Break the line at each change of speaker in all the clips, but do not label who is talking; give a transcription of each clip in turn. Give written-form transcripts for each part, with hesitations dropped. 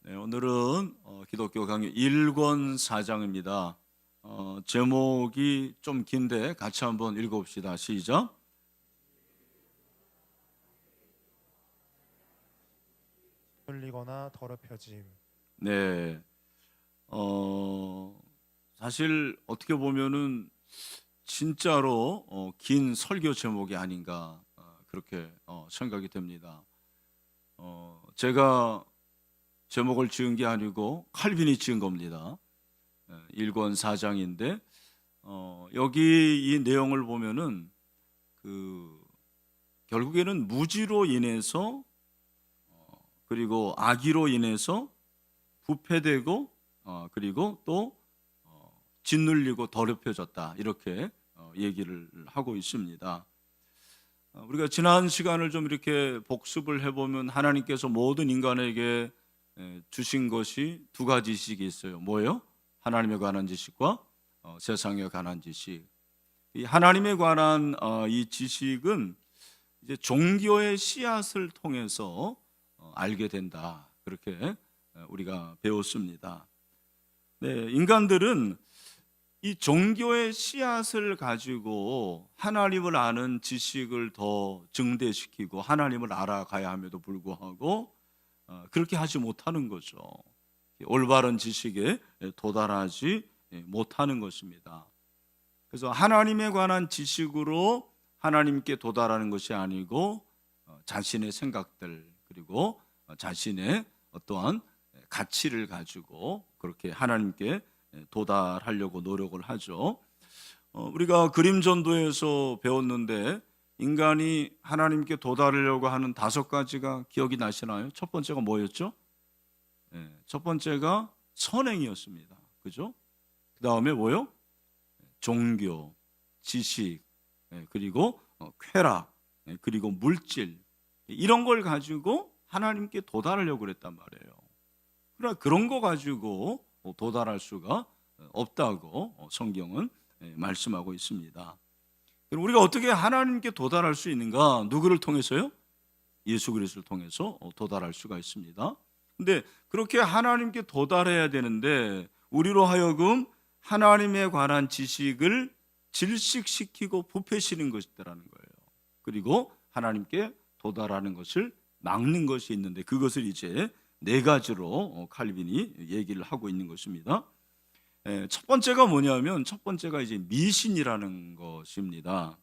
네, 오늘은 기독교 강의 1권 4장입니다. 제목이 좀 긴데 같이 한번 읽어봅시다. 시작.
흘리거나 더럽혀짐.
네, 사실 어떻게 보면은 진짜로 긴 설교 제목이 아닌가 그렇게 생각이 됩니다. 제가 제목을 지은 게 아니고 칼빈이 지은 겁니다. 1권 4장인데 여기 이 내용을 보면은 결국에는 무지로 인해서 그리고 악의로 인해서 부패되고 그리고 또 짓눌리고 더럽혀졌다 이렇게 얘기를 하고 있습니다. 우리가 지난 시간을 좀 이렇게 복습을 해보면 하나님께서 모든 인간에게 주신 것이 두 가지 지식이 있어요. 뭐예요? 하나님에 관한 지식과 세상에 관한 지식. 이 하나님에 관한 이 지식은 이제 종교의 씨앗을 통해서 알게 된다. 그렇게 우리가 배웠습니다. 네, 인간들은 이 종교의 씨앗을 가지고 하나님을 아는 지식을 더 증대시키고 하나님을 알아가야 함에도 불구하고 그렇게 하지 못하는 거죠. 올바른 지식에 도달하지 못하는 것입니다. 그래서 하나님에 관한 지식으로 하나님께 도달하는 것이 아니고 자신의 생각들 그리고 자신의 어떠한 가치를 가지고 그렇게 하나님께 도달하려고 노력을 하죠. 우리가 그림전도에서 배웠는데 인간이 하나님께 도달하려고 하는 5가지가 기억이 나시나요? 첫 번째가 뭐였죠? 첫 번째가 선행이었습니다. 그죠? 그 다음에 뭐요? 종교, 지식, 그리고 쾌락, 그리고 물질 이런 걸 가지고 하나님께 도달하려고 그랬단 말이에요. 그러나 그런 거 가지고 도달할 수가 없다고 성경은 말씀하고 있습니다. 그럼 우리가 어떻게 하나님께 도달할 수 있는가? 누구를 통해서요? 예수 그리스도를 통해서 도달할 수가 있습니다. 근데 그렇게 하나님께 도달해야 되는데 우리로 하여금 하나님에 관한 지식을 질식시키고 부패시는 것이라는 거예요. 그리고 하나님께 도달하는 것을 막는 것이 있는데 그것을 이제 4가지로 칼빈이 얘기를 하고 있는 것입니다. 첫 번째가 뭐냐면 첫 번째가 이제 미신이라는 것입니다.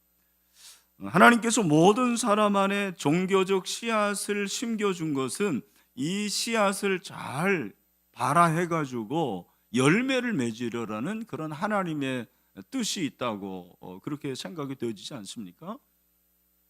하나님께서 모든 사람 안에 종교적 씨앗을 심겨준 것은 이 씨앗을 잘 발화해가지고 열매를 맺으려라는 그런 하나님의 뜻이 있다고 그렇게 생각이 되어지지 않습니까?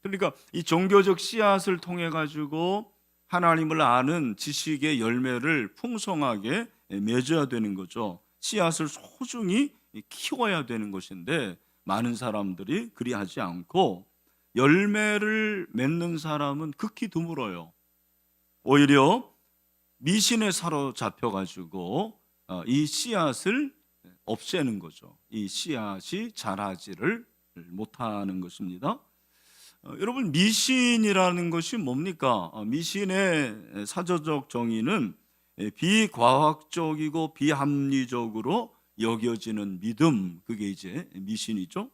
그러니까 이 종교적 씨앗을 통해 가지고 하나님을 아는 지식의 열매를 풍성하게 맺어야 되는 거죠. 씨앗을 소중히 키워야 되는 것인데 많은 사람들이 그리하지 않고 열매를 맺는 사람은 극히 드물어요. 오히려 미신에 사로잡혀 가지고 이 씨앗을 없애는 거죠. 이 씨앗이 자라지를 못하는 것입니다. 여러분 미신이라는 것이 뭡니까? 미신의 사전적 정의는 비과학적이고 비합리적으로 여겨지는 믿음, 그게 이제 미신이죠.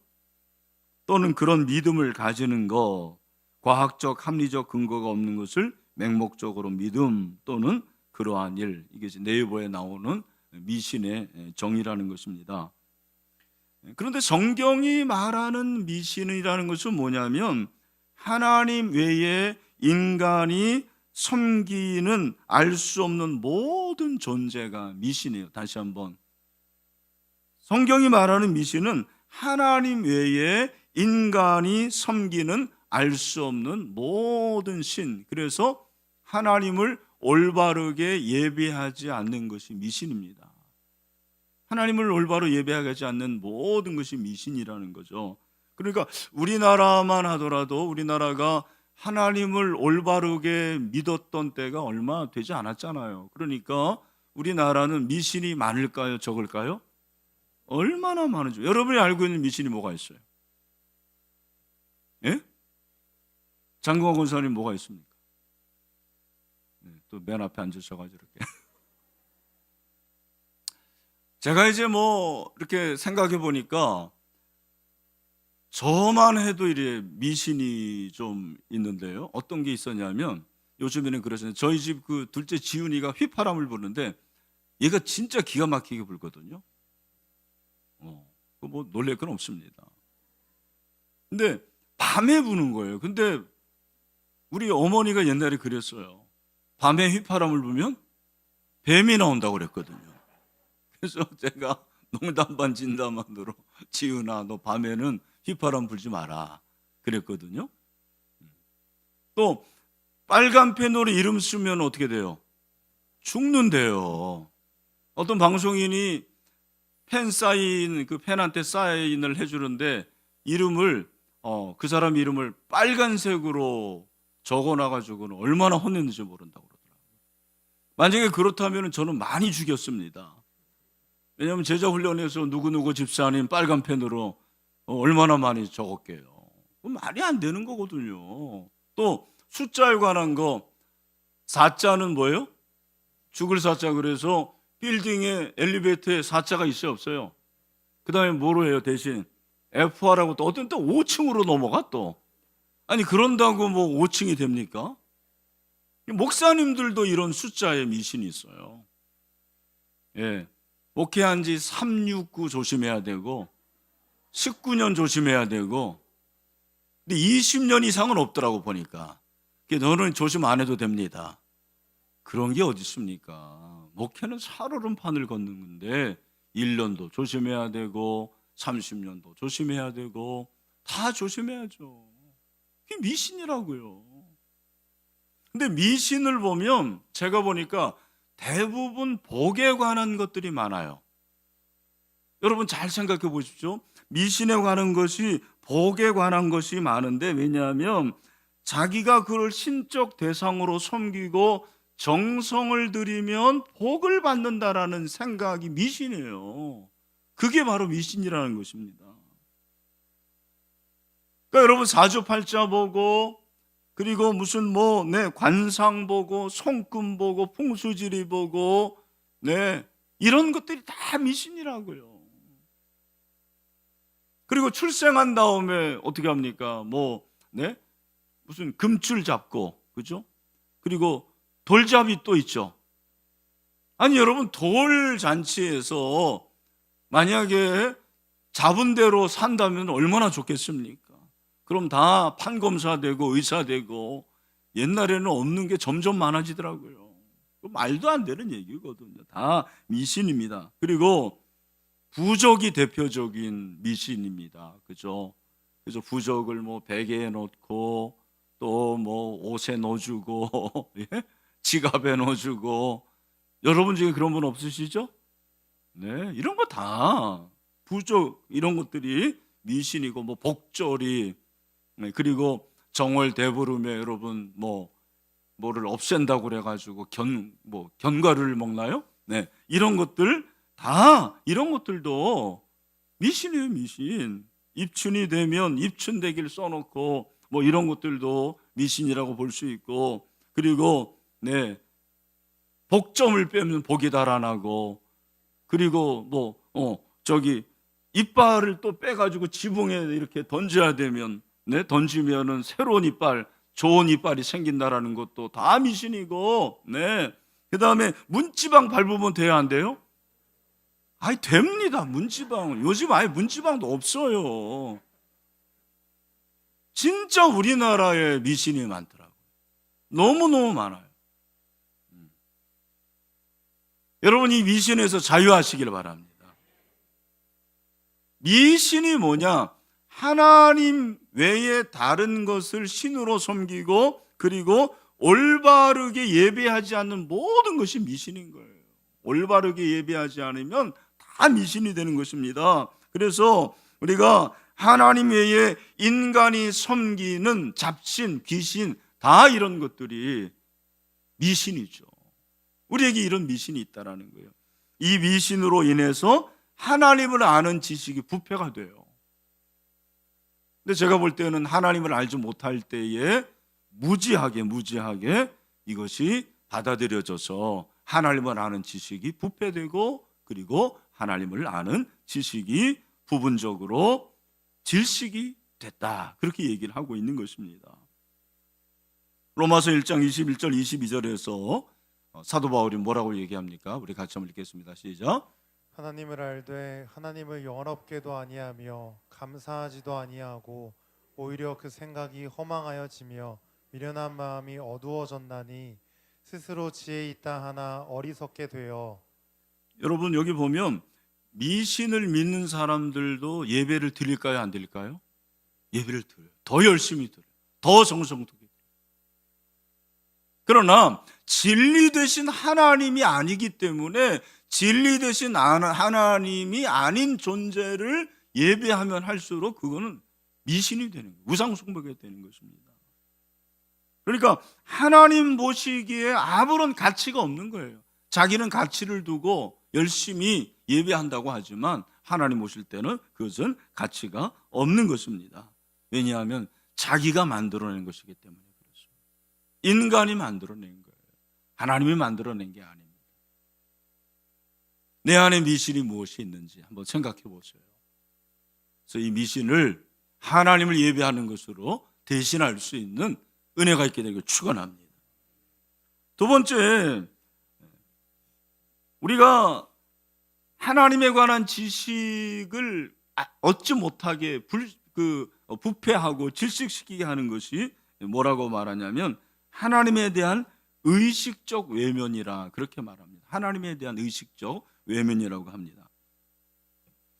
또는 그런 믿음을 가지는 것, 과학적 합리적 근거가 없는 것을 맹목적으로 믿음 또는 그러한 일, 이게 이제 네이버에 나오는 미신의 정의라는 것입니다. 그런데 성경이 말하는 미신이라는 것은 뭐냐면 하나님 외에 인간이 섬기는 알 수 없는 모든 존재가 미신이에요. 다시 한번 성경이 말하는 미신은 하나님 외에 인간이 섬기는 알 수 없는 모든 신, 그래서 하나님을 올바르게 예배하지 않는 것이 미신입니다. 하나님을 올바로 예배하지 않는 모든 것이 미신이라는 거죠. 그러니까 우리나라만 하더라도 우리나라가 하나님을 올바르게 믿었던 때가 얼마 되지 않았잖아요. 그러니까 우리나라는 미신이 많을까요? 적을까요? 얼마나 많은지. 여러분이 알고 있는 미신이 뭐가 있어요? 예? 장동건 권사님 뭐가 있습니까? 네, 또 맨 앞에 앉으셔가지고 이렇게 제가 이제 뭐 이렇게 생각해 보니까 저만 해도 이래 미신이 좀 있는데요. 어떤 게 있었냐면 요즘에는 그러잖아요. 저희 집 그 둘째 지훈이가 휘파람을 부는데 얘가 진짜 기가 막히게 불거든요. 뭐 놀랄 건 없습니다. 근데 밤에 부는 거예요. 근데 우리 어머니가 옛날에 그랬어요. 밤에 휘파람을 불면 뱀이 나온다고 그랬거든요. 그래서 제가 농담 반 진담반으로 지훈아 너 밤에는 휘파람 불지 마라 그랬거든요. 또 빨간 펜으로 이름 쓰면 어떻게 돼요? 죽는데요. 어떤 방송인이 펜 사인 그 펜한테 사인을 해주는데 이름을 그 사람 이름을 빨간색으로 적어놔가지고는 얼마나 혼냈는지 모른다고 그러더라고요. 만약에 그렇다면 저는 많이 죽였습니다. 왜냐하면 제자 훈련에서 누구누구 집사님 빨간 펜으로 얼마나 많이 적었게요. 말이 안 되는 거거든요. 또 숫자에 관한 거 4자는 뭐예요? 죽을 4자. 그래서 빌딩에 엘리베이터에 4자가 있어요 없어요? 그 다음에 뭐로 해요 대신? F하라고 또 어떤 또 5층으로 넘어가 또. 아니 그런다고 뭐 5층이 됩니까? 목사님들도 이런 숫자에 미신이 있어요. 예. 목회한 지 369 조심해야 되고 19년 조심해야 되고 근데 20년 이상은 없더라고 보니까. 너는 조심 안 해도 됩니다. 그런 게 어디 있습니까? 목회는 살얼음판을 걷는 건데 1년도 조심해야 되고 30년도 조심해야 되고 다 조심해야죠. 그게 미신이라고요. 근데 미신을 보면 제가 보니까 대부분 복에 관한 것들이 많아요. 여러분 잘 생각해 보십시오. 미신에 관한 것이 복에 관한 것이 많은데 왜냐하면 자기가 그걸 신적 대상으로 섬기고 정성을 들이면 복을 받는다라는 생각이 미신이에요. 그게 바로 미신이라는 것입니다. 그러니까 여러분 사주팔자 보고 그리고 무슨 관상 보고 손금 보고 풍수지리 보고 이런 것들이 다 미신이라고요. 그리고 출생한 다음에 어떻게 합니까? 무슨 금줄 잡고 그죠? 그리고 돌잡이 또 있죠. 아니 여러분 돌잔치에서 만약에 잡은 대로 산다면 얼마나 좋겠습니까? 그럼 다 판검사 되고 의사 되고 옛날에는 없는 게 점점 많아지더라고요. 말도 안 되는 얘기거든요. 다 미신입니다. 그리고 부적이 대표적인 미신입니다. 그죠? 그래서 부적을 베개에 넣고 또 옷에 넣어주고 예? 지갑에 넣어주고 여러분 중에 그런 분 없으시죠? 네, 이런 거 다 부적 이런 것들이 미신이고 복절이 그리고 정월 대보름에 여러분 뭐를 없앤다고 그래가지고 견과류를 먹나요? 네, 이런 것들 다 이런 것들도 미신이에요, 미신. 입춘이 되면 입춘대기를 써놓고 이런 것들도 미신이라고 볼 수 있고 그리고 복점을 빼면 복이 달아나고 그리고 이빨을 또 빼가지고 지붕에 이렇게 던져야 되면 던지면은 새로운 이빨 좋은 이빨이 생긴다라는 것도 다 미신이고 그 다음에 문지방 밟으면 돼요 안 돼요? 아니 됩니다. 문지방 요즘 아예 문지방도 없어요. 진짜 우리나라에 미신이 많더라고요. 너무너무 많아요. 여러분 이 미신에서 자유하시길 바랍니다. 미신이 뭐냐? 하나님 외에 다른 것을 신으로 섬기고 그리고 올바르게 예배하지 않는 모든 것이 미신인 거예요. 올바르게 예배하지 않으면 다 미신이 되는 것입니다. 그래서 우리가 하나님 외에 인간이 섬기는 잡신, 귀신 다 이런 것들이 미신이죠. 우리에게 이런 미신이 있다라는 거예요. 이 미신으로 인해서 하나님을 아는 지식이 부패가 돼요. 근데 제가 볼 때는 하나님을 알지 못할 때에 무지하게 이것이 받아들여져서 하나님을 아는 지식이 부패되고 그리고 하나님을 아는 지식이 부분적으로 질식이 됐다. 그렇게 얘기를 하고 있는 것입니다. 로마서 1장 21절 22절에서 사도 바울이 뭐라고 얘기합니까? 우리 같이 한번 읽겠습니다. 시작.
하나님을 알되 하나님을 영원롭게도 아니하며 감사하지도 아니하고 오히려 그 생각이 허망하여지며 미련한 마음이 어두워졌나니 스스로 지혜 있다 하나 어리석게 되어.
여러분 여기 보면 미신을 믿는 사람들도 예배를 드릴까요? 안 드릴까요? 예배를 드려요. 더 열심히 드려요. 더 정성스럽게 드려요. 그러나 진리 되신 하나님이 아니기 때문에 진리 되신 하나님이 아닌 존재를 예배하면 할수록 그거는 미신이 되는 거예요. 우상숭배가 되는 것입니다. 그러니까 하나님 보시기에 아무런 가치가 없는 거예요. 자기는 가치를 두고 열심히 예배한다고 하지만 하나님 보실 때는 그것은 가치가 없는 것입니다. 왜냐하면 자기가 만들어낸 것이기 때문에 그렇습니다. 인간이 만들어낸 거예요. 하나님이 만들어낸 게 아닙니다. 내 안에 미신이 무엇이 있는지 한번 생각해 보세요. 그래서 이 미신을 하나님을 예배하는 것으로 대신할 수 있는 은혜가 있게 되길 축원합니다. 두 번째, 우리가 하나님에 관한 지식을 얻지 못하게 부패하고 질식시키게 하는 것이 뭐라고 말하냐면 하나님에 대한 의식적 외면이라 그렇게 말합니다. 하나님에 대한 의식적 외면이라고 합니다.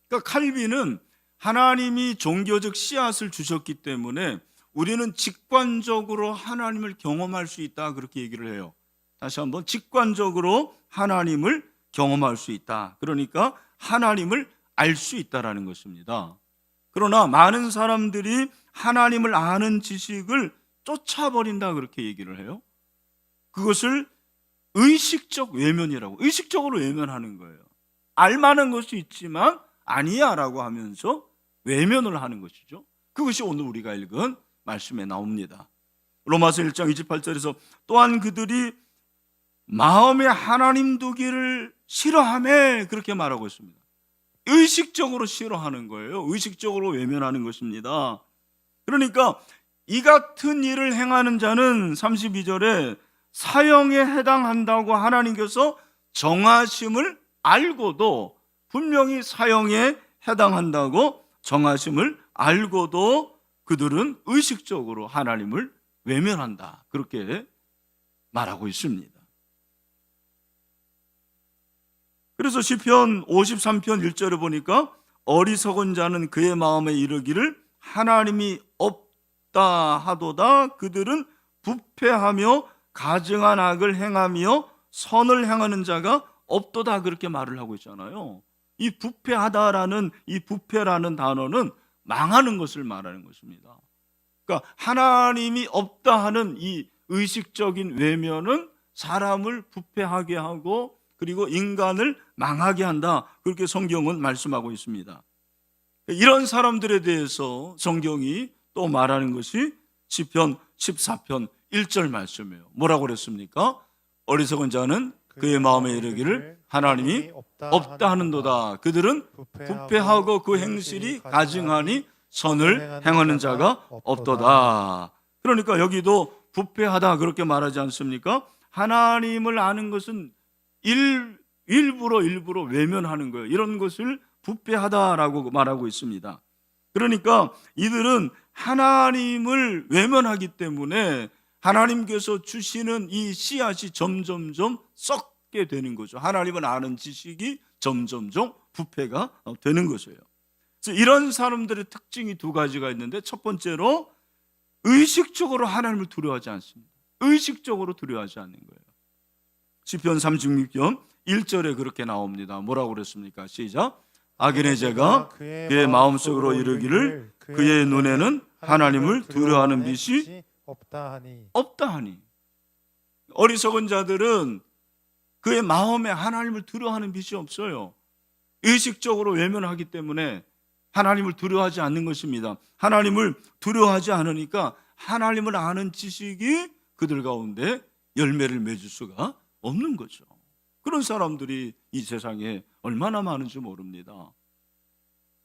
그러니까 칼빈은 하나님이 종교적 씨앗을 주셨기 때문에 우리는 직관적으로 하나님을 경험할 수 있다 그렇게 얘기를 해요. 다시 한번 직관적으로 하나님을 경험할 수 있다. 그러니까 하나님을 알 수 있다라는 것입니다. 그러나 많은 사람들이 하나님을 아는 지식을 쫓아버린다 그렇게 얘기를 해요. 그것을 의식적 외면이라고, 의식적으로 외면하는 거예요. 알만한 것이 있지만 아니야 라고 하면서 외면을 하는 것이죠. 그것이 오늘 우리가 읽은 말씀에 나옵니다. 로마서 1장 28절에서 또한 그들이 마음에 하나님 두기를 싫어하며 그렇게 말하고 있습니다. 의식적으로 싫어하는 거예요. 의식적으로 외면하는 것입니다. 그러니까 이 같은 일을 행하는 자는 32절에 사형에 해당한다고 하나님께서 정하심을 알고도, 분명히 사형에 해당한다고 정하심을 알고도 그들은 의식적으로 하나님을 외면한다. 그렇게 말하고 있습니다. 그래서 시편 53편 1절에 보니까 어리석은 자는 그의 마음에 이르기를 하나님이 없다 하도다. 그들은 부패하며 가증한 악을 행하며 선을 행하는 자가 없도다. 그렇게 말을 하고 있잖아요. 이 부패하다라는, 이 부패라는 단어는 망하는 것을 말하는 것입니다. 그러니까 하나님이 없다 하는 이 의식적인 외면은 사람을 부패하게 하고 그리고 인간을 망하게 한다. 그렇게 성경은 말씀하고 있습니다. 이런 사람들에 대해서 성경이 또 말하는 것이 시편 14편 1절 말씀이에요. 뭐라고 그랬습니까? 어리석은 자는 그의 마음에 이르기를 하나님이 없다 하는도다. 그들은 부패하고 그 행실이 가증하니 선을 행하는 자가 없도다. 그러니까 여기도 부패하다 그렇게 말하지 않습니까? 하나님을 아는 것은 일부러 외면하는 거예요. 이런 것을 부패하다라고 말하고 있습니다. 그러니까 이들은 하나님을 외면하기 때문에 하나님께서 주시는 이 씨앗이 점점점 썩게 되는 거죠. 하나님을 아는 지식이 점점점 부패가 되는 것이에요. 그래서 이런 사람들의 특징이 두 가지가 있는데, 첫 번째로 의식적으로 하나님을 두려워하지 않습니다. 의식적으로 두려워하지 않는 거예요. 시편 36편 1절에 그렇게 나옵니다. 뭐라고 그랬습니까? 시작. 악인의 죄가 그의 마음속으로 이르기를 그의 눈에는 하나님을 두려워하는 빛이 없다 하니. 어리석은 자들은 그의 마음에 하나님을 두려워하는 빛이 없어요. 의식적으로 외면하기 때문에 하나님을 두려워하지 않는 것입니다. 하나님을 두려워하지 않으니까 하나님을 아는 지식이 그들 가운데 열매를 맺을 수가 없는 거죠. 그런 사람들이 이 세상에 얼마나 많은지 모릅니다.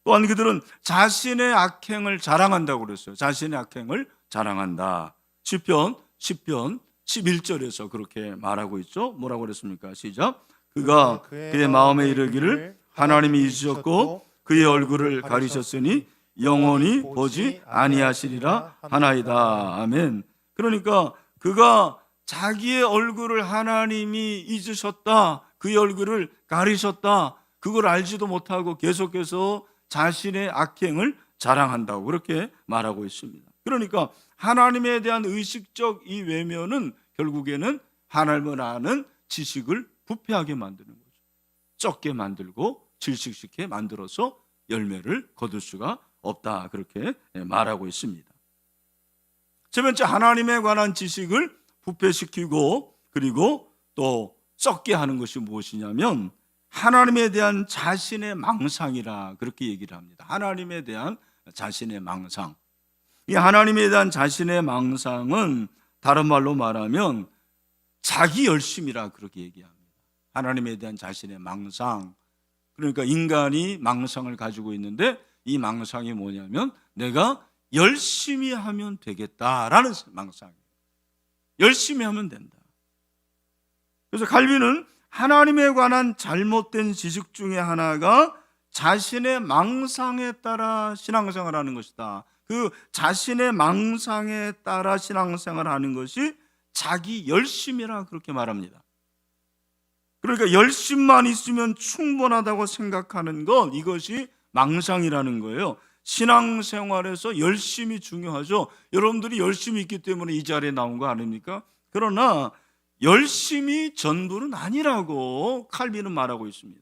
또한 그들은 자신의 악행을 자랑한다고 그랬어요. 자신의 악행을 자랑한다. 시편 11절에서 그렇게 말하고 있죠. 뭐라고 그랬습니까? 시작. 그가 그의 마음에 이르기를 하나님이 잊으셨고 그의 얼굴을 가리셨으니 영원히 보지 아니하시리라 하나이다. 아멘. 그러니까 그가 자기의 얼굴을 하나님이 잊으셨다, 그의 얼굴을 가리셨다, 그걸 알지도 못하고 계속해서 자신의 악행을 자랑한다고 그렇게 말하고 있습니다. 그러니까 하나님에 대한 의식적 이 외면은 결국에는 하나님을 아는 지식을 부패하게 만드는 거죠. 적게 만들고 질식시켜 만들어서 열매를 거둘 수가 없다, 그렇게 말하고 있습니다. 세 번째, 하나님에 관한 지식을 부패시키고 그리고 또 썩게 하는 것이 무엇이냐면 하나님에 대한 자신의 망상이라 그렇게 얘기를 합니다. 하나님에 대한 자신의 망상. 이 하나님에 대한 자신의 망상은 다른 말로 말하면 자기 열심이라 그렇게 얘기합니다. 하나님에 대한 자신의 망상. 그러니까 인간이 망상을 가지고 있는데 이 망상이 뭐냐면 내가 열심히 하면 되겠다라는 망상이에요. 열심히 하면 된다. 그래서 칼빈은 하나님에 관한 잘못된 지식 중에 하나가 자신의 망상에 따라 신앙생활을 하는 것이다. 그 자신의 망상에 따라 신앙생활을 하는 것이 자기 열심이라 그렇게 말합니다. 그러니까 열심만 있으면 충분하다고 생각하는 것, 이것이 망상이라는 거예요. 신앙생활에서 열심이 중요하죠. 여러분들이 열심히 있기 때문에 이 자리에 나온 거 아닙니까? 그러나 열심이 전부는 아니라고 칼빈은 말하고 있습니다.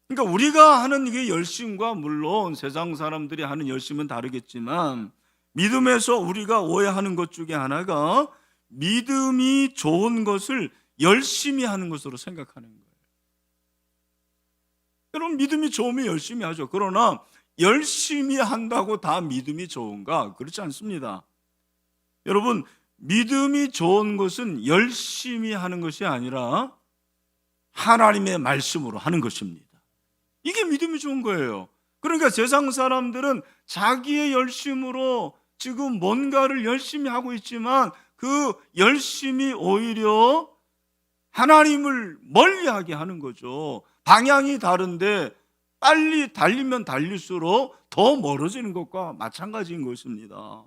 그러니까 우리가 하는 이게 열심과 물론 세상 사람들이 하는 열심은 다르겠지만 믿음에서 우리가 오해하는 것 중에 하나가 믿음이 좋은 것을 열심히 하는 것으로 생각하는 거예요. 여러분, 믿음이 좋으면 열심히 하죠. 그러나 열심히 한다고 다 믿음이 좋은가? 그렇지 않습니다. 여러분, 믿음이 좋은 것은 열심히 하는 것이 아니라 하나님의 말씀으로 하는 것입니다. 이게 믿음이 좋은 거예요. 그러니까 세상 사람들은 자기의 열심으로 지금 뭔가를 열심히 하고 있지만 그 열심이 오히려 하나님을 멀리하게 하는 거죠. 방향이 다른데 빨리 달리면 달릴수록 더 멀어지는 것과 마찬가지인 것입니다.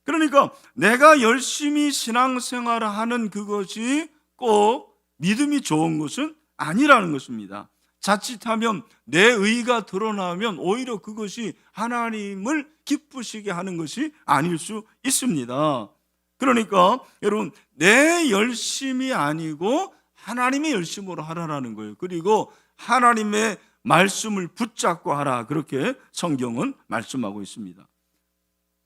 그러니까 내가 열심히 신앙생활을 하는 그것이 꼭 믿음이 좋은 것은 아니라는 것입니다. 자칫하면 내 의가 드러나면 오히려 그것이 하나님을 기쁘시게 하는 것이 아닐 수 있습니다. 그러니까 여러분, 내 열심이 아니고 하나님의 열심으로 하라는 거예요. 그리고 하나님의 말씀을 붙잡고 하라, 그렇게 성경은 말씀하고 있습니다.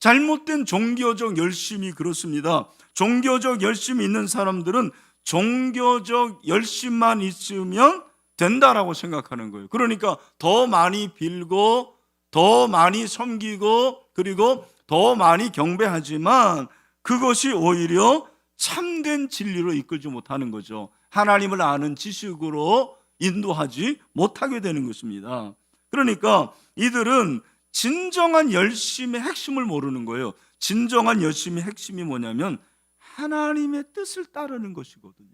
잘못된 종교적 열심이 그렇습니다. 종교적 열심이 있는 사람들은 종교적 열심만 있으면 된다라고 생각하는 거예요. 그러니까 더 많이 빌고 더 많이 섬기고 그리고 더 많이 경배하지만 그것이 오히려 참된 진리로 이끌지 못하는 거죠. 하나님을 아는 지식으로 인도하지 못하게 되는 것입니다. 그러니까 이들은 진정한 열심의 핵심을 모르는 거예요. 진정한 열심의 핵심이 뭐냐면 하나님의 뜻을 따르는 것이거든요.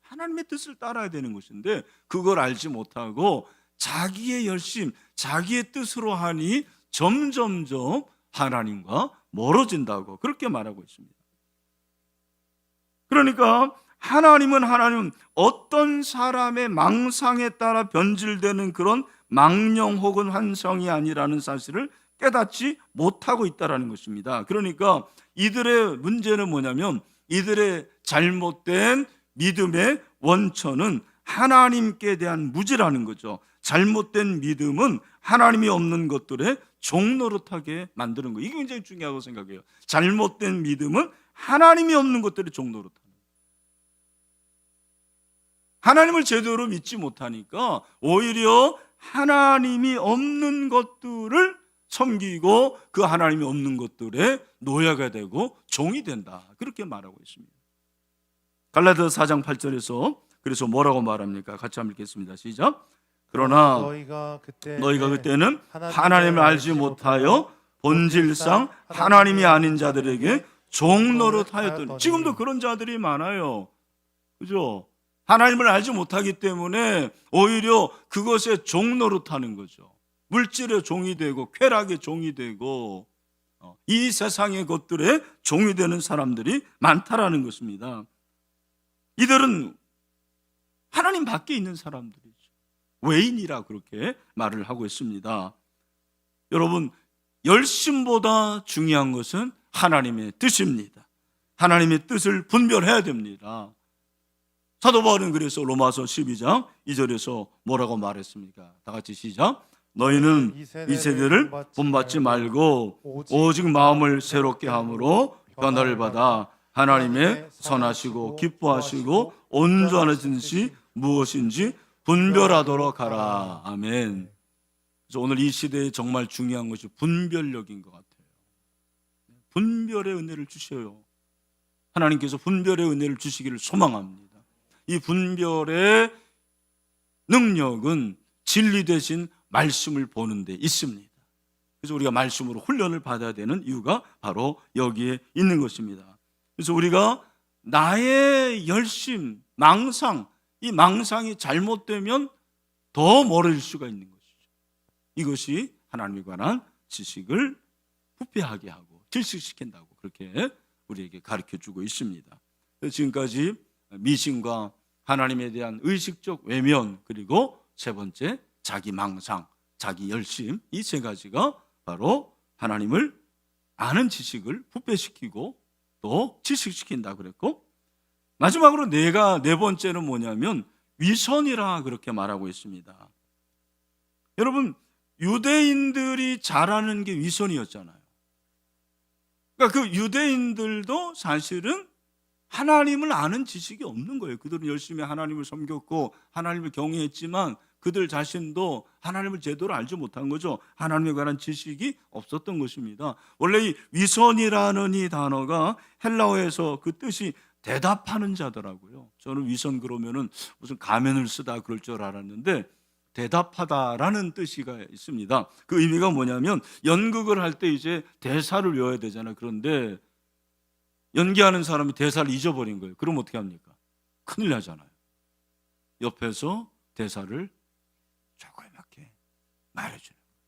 하나님의 뜻을 따라야 되는 것인데 그걸 알지 못하고 자기의 열심, 자기의 뜻으로 하니 점점점 하나님과 멀어진다고 그렇게 말하고 있습니다. 그러니까 하나님은 어떤 사람의 망상에 따라 변질되는 그런 망령 혹은 환상이 아니라는 사실을 깨닫지 못하고 있다는 것입니다. 그러니까 이들의 문제는 뭐냐면 이들의 잘못된 믿음의 원천은 하나님께 대한 무지라는 거죠. 잘못된 믿음은 하나님이 없는 것들에 종노릇하게 만드는 거예요. 이게 굉장히 중요하다고 생각해요. 잘못된 믿음은 하나님이 없는 것들에 종노릇하는 거예요. 하나님을 제대로 믿지 못하니까 오히려 하나님이 없는 것들을 섬기고 그 하나님이 없는 것들에 노예가 되고 종이 된다, 그렇게 말하고 있습니다. 갈라디아서 4장 8절에서 그래서 뭐라고 말합니까? 같이 한번 읽겠습니다. 시작. 그러나
너희가
그때는 하나님을 알지 못하여 본질상 하나님이 아닌 자들에게 종노릇하였더니, 지금도 그런 자들이 많아요. 그죠? 하나님을 알지 못하기 때문에 오히려 그것에 종노릇하는 거죠. 물질의 종이 되고 쾌락의 종이 되고 이 세상의 것들에 종이 되는 사람들이 많다라는 것입니다. 이들은 하나님 밖에 있는 사람들이죠. 외인이라 그렇게 말을 하고 있습니다. 여러분, 열심보다 중요한 것은 하나님의 뜻입니다. 하나님의 뜻을 분별해야 됩니다. 사도 바울은 그래서 로마서 12장 2절에서 뭐라고 말했습니까? 다 같이 시작. 너희는 이 세대를 본받지 말고 오직 마음을 새롭게 함으로 변화를 받아 하나님의 선하시고 기뻐하시고 온전하신 것이 무엇인지 분별하도록 하라. 아멘. 그래서 오늘 이 시대에 정말 중요한 것이 분별력인 것 같아요. 분별의 은혜를 주셔요. 하나님께서 분별의 은혜를 주시기를 소망합니다. 이 분별의 능력은 진리 대신 말씀을 보는 데 있습니다. 그래서 우리가 말씀으로 훈련을 받아야 되는 이유가 바로 여기에 있는 것입니다. 그래서 우리가 나의 열심, 망상, 이 망상이 잘못되면 더 멀어질 수가 있는 것이죠. 이것이 하나님에 관한 지식을 부패하게 하고 질식시킨다고 그렇게 우리에게 가르쳐주고 있습니다. 지금까지 미신과 하나님에 대한 의식적 외면, 그리고 세 번째 자기 망상, 자기 열심, 이 세 가지가 바로 하나님을 아는 지식을 부패시키고 또 질식시킨다 그랬고, 마지막으로 네 번째는 뭐냐면 위선이라 그렇게 말하고 있습니다. 여러분, 유대인들이 잘하는 게 위선이었잖아요. 그러니까 그 유대인들도 사실은 하나님을 아는 지식이 없는 거예요. 그들은 열심히 하나님을 섬겼고 하나님을 경외했지만 그들 자신도 하나님을 제대로 알지 못한 거죠. 하나님에 관한 지식이 없었던 것입니다. 원래 이 위선이라는 이 단어가 헬라어에서 그 뜻이 대답하는 자더라고요. 저는 위선 그러면은 무슨 가면을 쓰다 그럴 줄 알았는데 대답하다라는 뜻이가 있습니다. 그 의미가 뭐냐면 연극을 할 때 이제 대사를 외워야 되잖아요. 그런데 연기하는 사람이 대사를 잊어버린 거예요. 그럼 어떻게 합니까? 큰일 나잖아요. 옆에서 대사를 조그맣게 말해주는 거예요.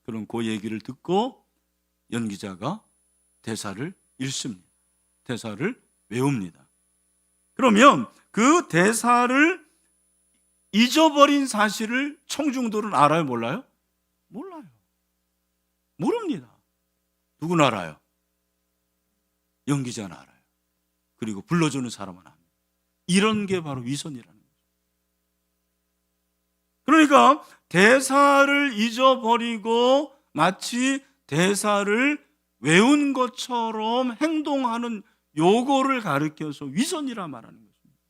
그럼 그 얘기를 듣고 연기자가 대사를 읽습니다. 대사를 외웁니다. 그러면 그 대사를 잊어버린 사실을 청중들은 알아요? 몰라요? 몰라요. 모릅니다. 누구는 알아요? 연기자는 알아요. 그리고 불러주는 사람은 압니다. 이런 게 바로 위선이라는 거죠. 그러니까 대사를 잊어버리고 마치 대사를 외운 것처럼 행동하는 요거를 가리켜서 위선이라 말하는 것입니다.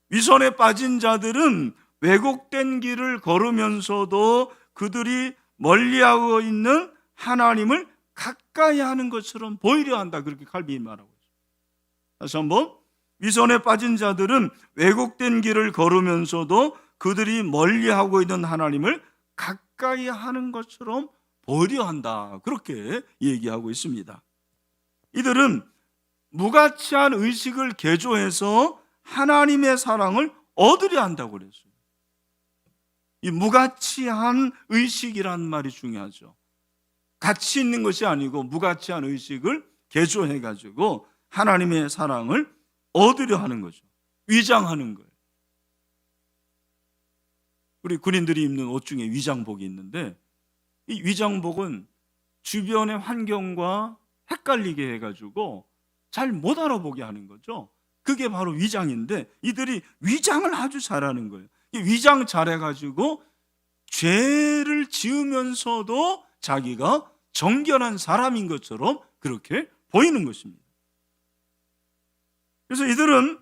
위선에 빠진 자들은 왜곡된 길을 걸으면서도 그들이 멀리하고 있는 하나님을 가까이 하는 것처럼 보이려 한다. 그렇게 칼빈이 말하고 있습니다. 다시 한번, 위선에 빠진 자들은 왜곡된 길을 걸으면서도 그들이 멀리하고 있는 하나님을 가까이 하는 것처럼 보이려 한다. 그렇게 얘기하고 있습니다. 이들은 무가치한 의식을 개조해서 하나님의 사랑을 얻으려 한다고 그랬어요. 이 무가치한 의식이란 말이 중요하죠. 가치 있는 것이 아니고 무가치한 의식을 개조해가지고 하나님의 사랑을 얻으려 하는 거죠. 위장하는 거예요. 우리 군인들이 입는 옷 중에 위장복이 있는데 이 위장복은 주변의 환경과 헷갈리게 해가지고 잘 못 알아보게 하는 거죠. 그게 바로 위장인데 이들이 위장을 아주 잘하는 거예요. 이 위장 잘해가지고 죄를 지으면서도 자기가 정결한 사람인 것처럼 그렇게 보이는 것입니다. 그래서 이들은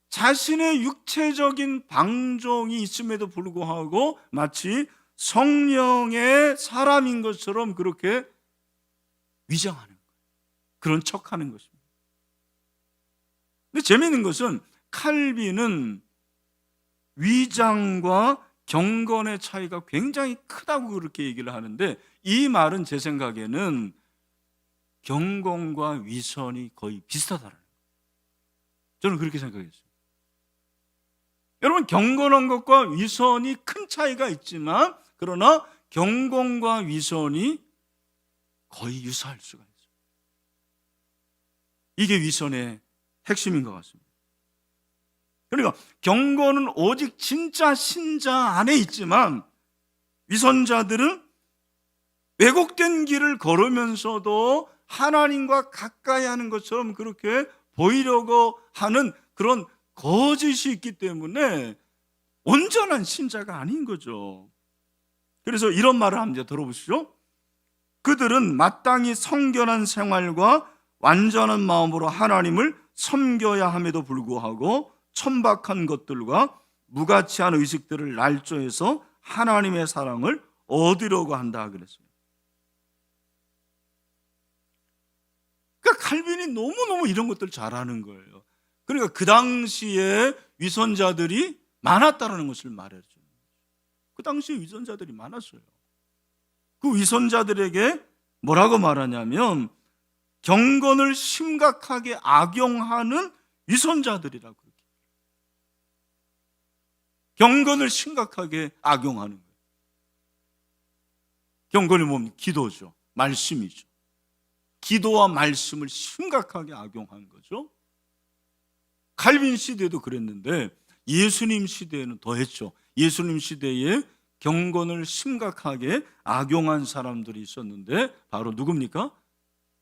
자신의 육체적인 방종이 있음에도 불구하고 마치 성령의 사람인 것처럼 그렇게 위장하는 거예요. 그런 척하는 것입니다. 근데 재미있는 것은 칼빈은 위장과 경건의 차이가 굉장히 크다고 그렇게 얘기를 하는데, 이 말은 제 생각에는 경건과 위선이 거의 비슷하다는 거예요. 저는 그렇게 생각했어요. 여러분, 경건한 것과 위선이 큰 차이가 있지만, 그러나 경건과 위선이 거의 유사할 수가 있어요. 이게 위선의 핵심인 것 같습니다. 그러니까 경건은 오직 진짜 신자 안에 있지만, 위선자들은 왜곡된 길을 걸으면서도 하나님과 가까이 하는 것처럼 그렇게 보이려고 하는 그런 거짓이 있기 때문에 온전한 신자가 아닌 거죠. 그래서 이런 말을 한번 들어보시죠. 그들은 마땅히 성결한 생활과 완전한 마음으로 하나님을 섬겨야 함에도 불구하고 천박한 것들과 무가치한 의식들을 날조해서 하나님의 사랑을 얻으려고 한다 그랬어요. 그러니까 칼빈이 너무너무 이런 것들을 잘하는 거예요. 그러니까 그 당시에 위선자들이 많았다는 것을 말해줘요. 그 당시에 위선자들이 많았어요. 그 위선자들에게 뭐라고 말하냐면 경건을 심각하게 악용하는 위선자들이라고. 경건을 심각하게 악용하는 거예요. 경건이 뭡니까? 기도죠. 말씀이죠. 기도와 말씀을 심각하게 악용한 거죠. 칼빈 시대도 그랬는데 예수님 시대에는 더했죠. 예수님 시대에 경건을 심각하게 악용한 사람들이 있었는데 바로 누굽니까?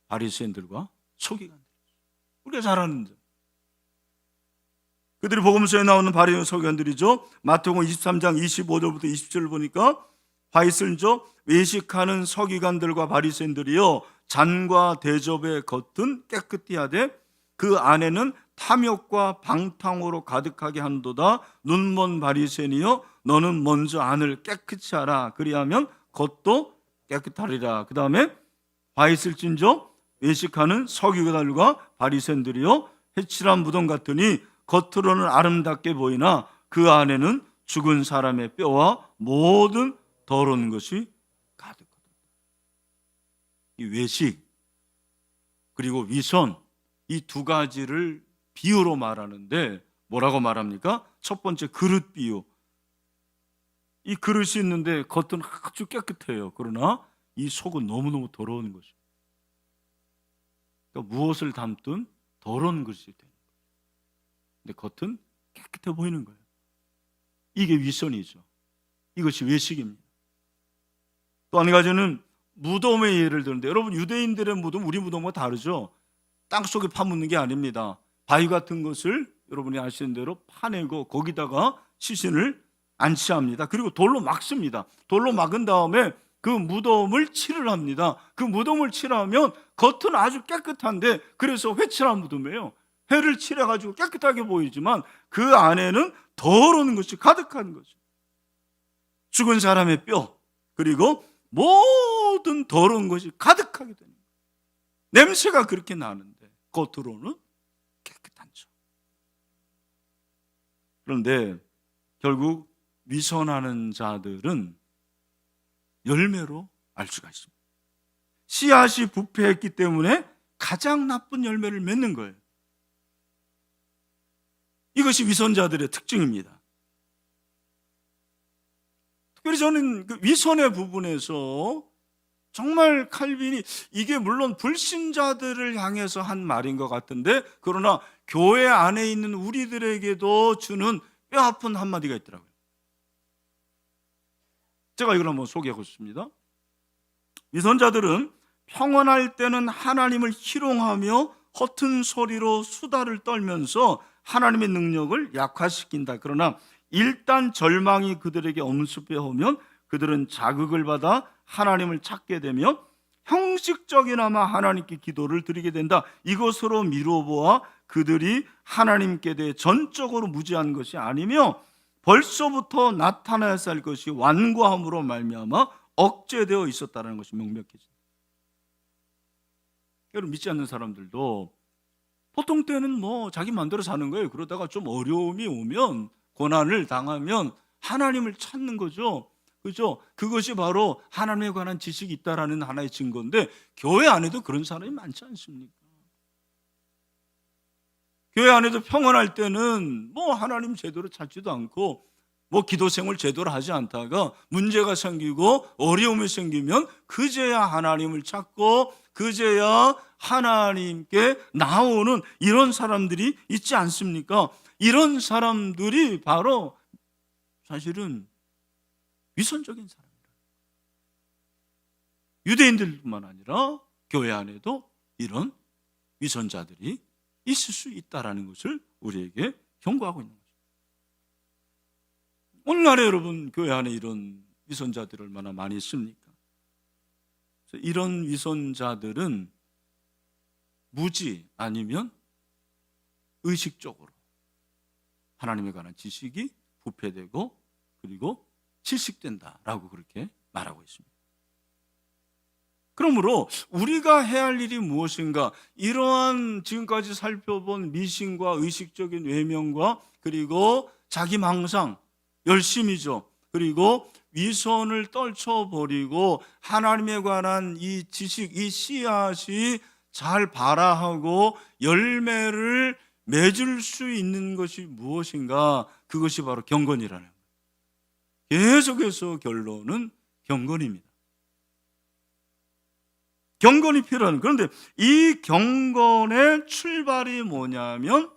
바리새인들과 서기관들. 우리가 잘 아는데 그들이 복음서에 나오는 바리새인 서기관들이죠. 마태복음 23장 25절부터 27절 보니까 화이슬저 외식하는 서기관들과 바리새인들이요 잔과 대접의 겉은 깨끗이 하되 그 안에는 탐욕과 방탕으로 가득하게 한도다. 눈먼 바리새인이여 너는 먼저 안을 깨끗이 하라. 그리하면 겉도 깨끗하리라. 그 다음에 화이슬진저 외식하는 서기관들과 바리새인들이요 해칠한 무덤 같으니 겉으로는 아름답게 보이나 그 안에는 죽은 사람의 뼈와 모든 더러운 것이 가득하다. 이 외식 그리고 위선 이 두 가지를 비유로 말하는데 뭐라고 말합니까? 첫 번째 그릇 비유. 이 그릇이 있는데 겉은 아주 깨끗해요. 그러나 이 속은 너무너무 더러운 것이죠. 그러니까 무엇을 담든 더러운 것이 되는 거예요. 근데 겉은 깨끗해 보이는 거예요. 이게 위선이죠. 이것이 외식입니다. 또 한 가지는 무덤의 예를 드는데 여러분 유대인들의 무덤 우리 무덤과 다르죠. 땅속에 파묻는 게 아닙니다. 바위 같은 것을 여러분이 아시는 대로 파내고 거기다가 시신을 안치합니다. 그리고 돌로 막습니다. 돌로 막은 다음에 그 무덤을 칠을 합니다. 그 무덤을 칠하면 겉은 아주 깨끗한데 그래서 회칠한 무덤이에요. 회를 칠해가지고 깨끗하게 보이지만 그 안에는 더러운 것이 가득한 거죠. 죽은 사람의 뼈 그리고 모든 더러운 것이 가득하게 되는 거예요. 냄새가 그렇게 나는데 겉으로는 깨끗한 척. 그런데 결국 위선하는 자들은 열매로 알 수가 있습니다. 씨앗이 부패했기 때문에 가장 나쁜 열매를 맺는 거예요. 이것이 위선자들의 특징입니다. 특별히 저는 그 위선의 부분에서 정말 칼빈이 이게 물론 불신자들을 향해서 한 말인 것 같은데 그러나 교회 안에 있는 우리들에게도 주는 뼈아픈 한마디가 있더라고요. 제가 이걸 한번 소개하고 싶습니다. 위선자들은 평안할 때는 하나님을 희롱하며 허튼 소리로 수다를 떨면서 하나님의 능력을 약화시킨다. 그러나 일단 절망이 그들에게 엄습해 오면 그들은 자극을 받아 하나님을 찾게 되며 형식적이나마 하나님께 기도를 드리게 된다. 이것으로 미루어보아 그들이 하나님께 대해 전적으로 무지한 것이 아니며 벌써부터 나타나야 할 것이 완고함으로 말미암아 억제되어 있었다는 것이 명백해집니다. 여러분 믿지 않는 사람들도 보통 때는 자기 마음대로 사는 거예요. 그러다가 좀 어려움이 오면, 고난을 당하면 하나님을 찾는 거죠. 그죠? 그것이 바로 하나님에 관한 지식이 있다라는 하나의 증거인데, 교회 안에도 그런 사람이 많지 않습니까? 교회 안에도 평안할 때는 하나님 제대로 찾지도 않고 기도 생활 제대로 하지 않다가 문제가 생기고 어려움이 생기면 그제야 하나님을 찾고 그제야 하나님께 나오는 이런 사람들이 있지 않습니까? 이런 사람들이 바로 사실은 위선적인 사람이라. 유대인들뿐만 아니라 교회 안에도 이런 위선자들이 있을 수 있다라는 것을 우리에게 경고하고 있는 거죠. 오늘날에 여러분, 교회 안에 이런 위선자들이 얼마나 많이 있습니까? 이런 위선자들은 무지 아니면 의식적으로 하나님에 관한 지식이 부패되고 그리고 질식된다라고 그렇게 말하고 있습니다. 그러므로 우리가 해야 할 일이 무엇인가, 이러한 지금까지 살펴본 미신과 의식적인 외면과 그리고 자기망상, 열심이죠. 그리고 위선을 떨쳐버리고 하나님에 관한 이 지식, 이 씨앗이 잘 발아하고 열매를 맺을 수 있는 것이 무엇인가, 그것이 바로 경건이라는 거예요. 계속해서 결론은 경건입니다. 경건이 필요한. 그런데 이 경건의 출발이 뭐냐면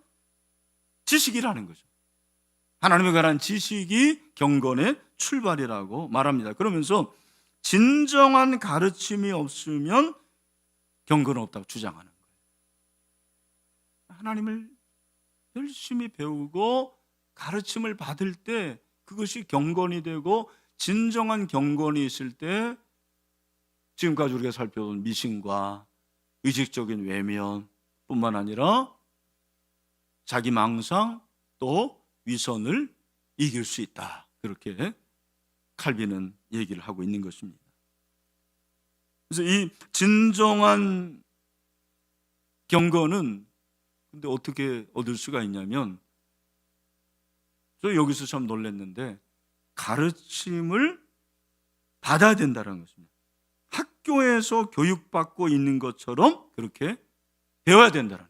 지식이라는 거죠. 하나님에 관한 지식이 경건의 출발이라고 말합니다. 그러면서 진정한 가르침이 없으면 경건은 없다고 주장하는 거예요. 하나님을 열심히 배우고 가르침을 받을 때 그것이 경건이 되고, 진정한 경건이 있을 때 지금까지 우리가 살펴본 미신과 의식적인 외면뿐만 아니라 자기 망상 또 위선을 이길 수 있다. 그렇게 칼빈은 얘기를 하고 있는 것입니다. 그래서 이 진정한 경건은 근데 어떻게 얻을 수가 있냐면, 저 여기서 참 놀랐는데 가르침을 받아야 된다는 것입니다. 학교에서 교육받고 있는 것처럼 그렇게 배워야 된다는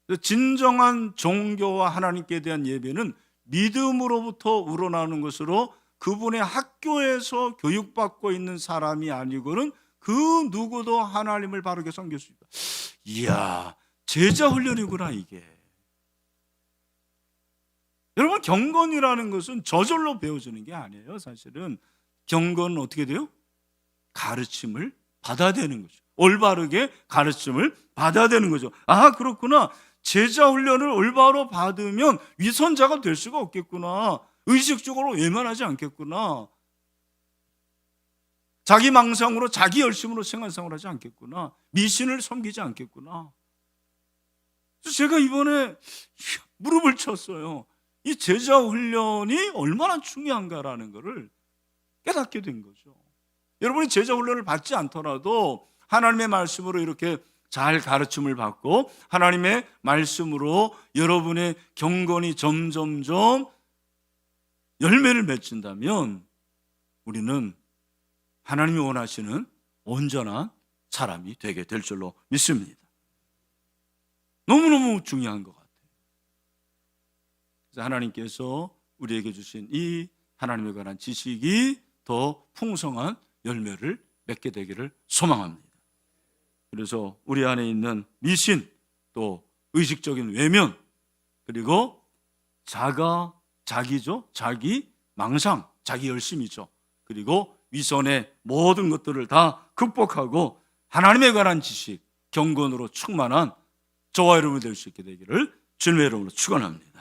거예요. 진정한 종교와 하나님께 대한 예배는 믿음으로부터 우러나오는 것으로, 그분의 학교에서 교육받고 있는 사람이 아니고는 그 누구도 하나님을 바르게 섬길 수 있다. 이야, 제자 훈련이구나 이게. 여러분, 경건이라는 것은 저절로 배워지는 게 아니에요. 사실은 경건은 어떻게 돼요? 가르침을 받아야 되는 거죠. 올바르게 가르침을 받아야 되는 거죠. 아, 그렇구나. 제자 훈련을 올바로 받으면 위선자가 될 수가 없겠구나. 의식적으로 외면하지 않겠구나. 자기 망상으로 자기 열심으로 생활상을 하지 않겠구나. 미신을 섬기지 않겠구나. 그래서 제가 이번에 무릎을 쳤어요. 이 제자 훈련이 얼마나 중요한가라는 것을 깨닫게 된 거죠. 여러분이 제자 훈련을 받지 않더라도 하나님의 말씀으로 이렇게 잘 가르침을 받고 하나님의 말씀으로 여러분의 경건이 점점점 열매를 맺힌다면 우리는 하나님이 원하시는 온전한 사람이 되게 될 줄로 믿습니다. 너무너무 중요한 것 같아요. 그래서 하나님께서 우리에게 주신 이 하나님에 관한 지식이 더 풍성한 열매를 맺게 되기를 소망합니다. 그래서 우리 안에 있는 미신, 또 의식적인 외면, 그리고 자기죠, 자기 망상, 자기 열심이죠. 그리고 위선의 모든 것들을 다 극복하고 하나님에 관한 지식, 경건으로 충만한 저와 여러분이 될 수 있게 되기를 주님의 이름으로 축원합니다.